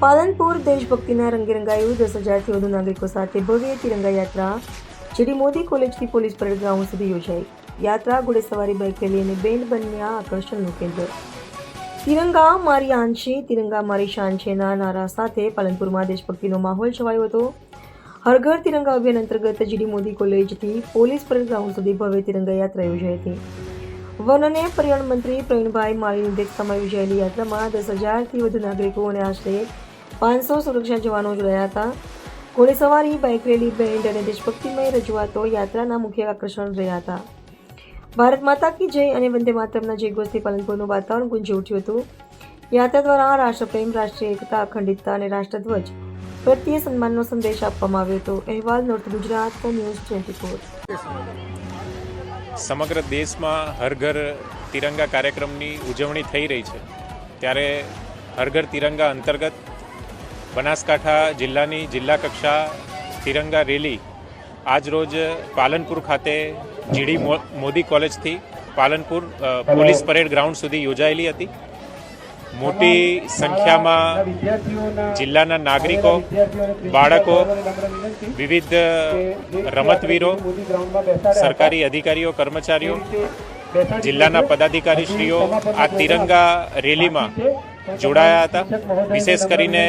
પાલનપુર દેશભક્તિના રંગે રંગાયું 10,000થી વધુ નાગરિકો સાથે ભવ્ય તિરંગા યાત્રા જીડી મોદી કોલેજથી પોલીસ પરેડ ગ્રાઉન્ડ સુધી યોજાઈ। યાત્રા, ઘોડેસવારી, બાઇક રેલી અને બેન્ડ બન્યા આકર્ષણનું કેન્દ્ર। તિરંગા મારી આન છે, તિરંગા મારી શાન છેના નારા સાથે પાલનપુરમાં દેશભક્તિનો માહોલ છવાયો હતો। હર ઘર તિરંગા અભિયાન અંતર્ગત જીડી મોદી કોલેજથી પોલીસ પરેડ ગ્રાઉન્ડ સુધી ભવ્ય તિરંગા યાત્રા યોજાઈ હતી। વન અને પર્યાવરણ મંત્રી પ્રવીણભાઈ માળીની અધ્યક્ષતામાં યોજાયેલી યાત્રામાં 10,000થી વધુ નાગરિકો અને આશરે 500 સુરક્ષા જવાનો જોડાયા હતા। ઘોડેસવારી, બાઇક રેલી, બેન્ડ અને દેશભક્તિમય રજૂઆતો યાત્રાના મુખ્ય આકર્ષણ રહ્યા હતા। ભારત માતા કી જય અને વંદે માતરમના જયઘોષથી પાલનપુરનું વાતાવરણ ગુંજી ઉઠ્યું હતું। યાત્રા દ્વારા રાષ્ટ્રપ્રેમ, રાષ્ટ્રીય એકતા, અખંડિતતા અને રાષ્ટ્રધ્વજ પ્રત્યે સન્માનનો સંદેશ આપવામાં આવ્યો હતો। અહેવાલ નોર્થ ગુજરાત ન્યૂઝ 24। સમગ્ર દેશમાં હર ઘર તિરંગા કાર્યક્રમની ઉજવણી થઈ રહી છે, ત્યારે હર ઘર તિરંગા અંતર્ગત બનાસકાંઠા જિલ્લાની જિલ્લા કક્ષા તિરંગા રેલી આજરોજ પાલનપુર ખાતે જીડી મોદી કોલેજથી પાલનપુર પોલીસ પરેડ ગ્રાઉન્ડ સુધી યોજાયેલી હતી। મોટી સંખ્યામાં જિલ્લાના નાગરિકો, બાળકો, વિવિધ રમતવીરો, સરકારી અધિકારીઓ, કર્મચારીઓ, જિલ્લાના પદાધિકારીશ્રીઓ આ તિરંગા રેલીમાં જોડાયા હતા। વિશેષ કરીને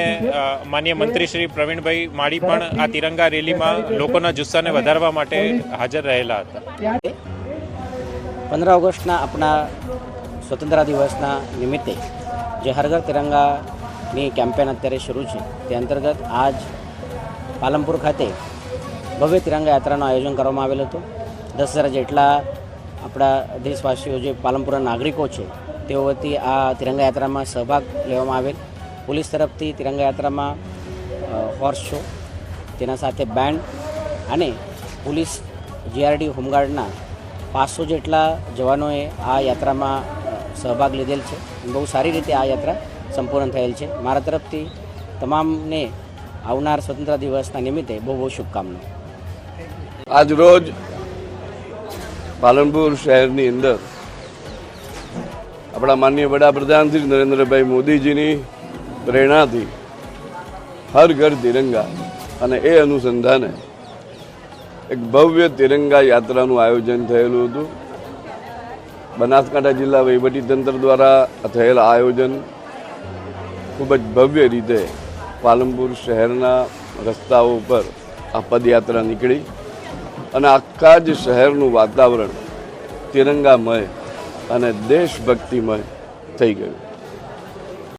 માનનીય મંત્રી શ્રી પ્રવીણભાઈ માળી પણ આ તિરંગા રેલીમાં લોકોના જુસ્સાને વધારવા માટે હાજર રહેલા હતા। 15 ઓગસ્ટના આપણા સ્વતંત્રતા દિવસના નિમિત્તે જે હર ઘર તિરંગાની કેમ્પેન અત્યારે શરૂ છે, તે અંતર્ગત આજ પાલનપુર ખાતે ભવ્ય તિરંગા યાત્રાનું આયોજન કરવામાં આવેલું હતું। 10,000 જેટલા આપણા દેશવાસીઓ જે પાલનપુરના નાગરિકો છે તેઓ વતી આ તિરંગા યાત્રામાં સહભાગ લેવામાં આવેલ। પોલીસ તરફથી તિરંગા યાત્રામાં હોર્સ શો, તેના સાથે બેન્ડ અને પોલીસ જીઆરડી હોમગાર્ડના 500 જેટલા જવાનોએ આ યાત્રામાં સહભાગ લીધેલ છે। બહુ સારી રીતે આ યાત્રા સંપૂર્ણ થયેલ છે। મારા તરફથી તમામને આવનાર સ્વતંત્રતા દિવસના નિમિત્તે બહુ બહુ શુભકામનાઓ। આજ રોજ પાલનપુર શહેરની અંદર આપણા માનનીય વડાપ્રધાન શ્રી નરેન્દ્રભાઈ મોદીજીની પ્રેરણાથી હર ઘર તિરંગા અને એ અનુસંધાને એક ભવ્ય તિરંગા યાત્રાનું આયોજન થયેલું હતું। બનાસકાંઠા જિલ્લા વહીવટીતંત્ર દ્વારા થયેલ આયોજન ખૂબ જ ભવ્ય રીતે પાલનપુર શહેરના રસ્તાઓ ઉપર આ પદયાત્રા નીકળી અને આખા જ શહેરનું વાતાવરણ તિરંગામય અને દેશભક્તિમય થઈ ગયું।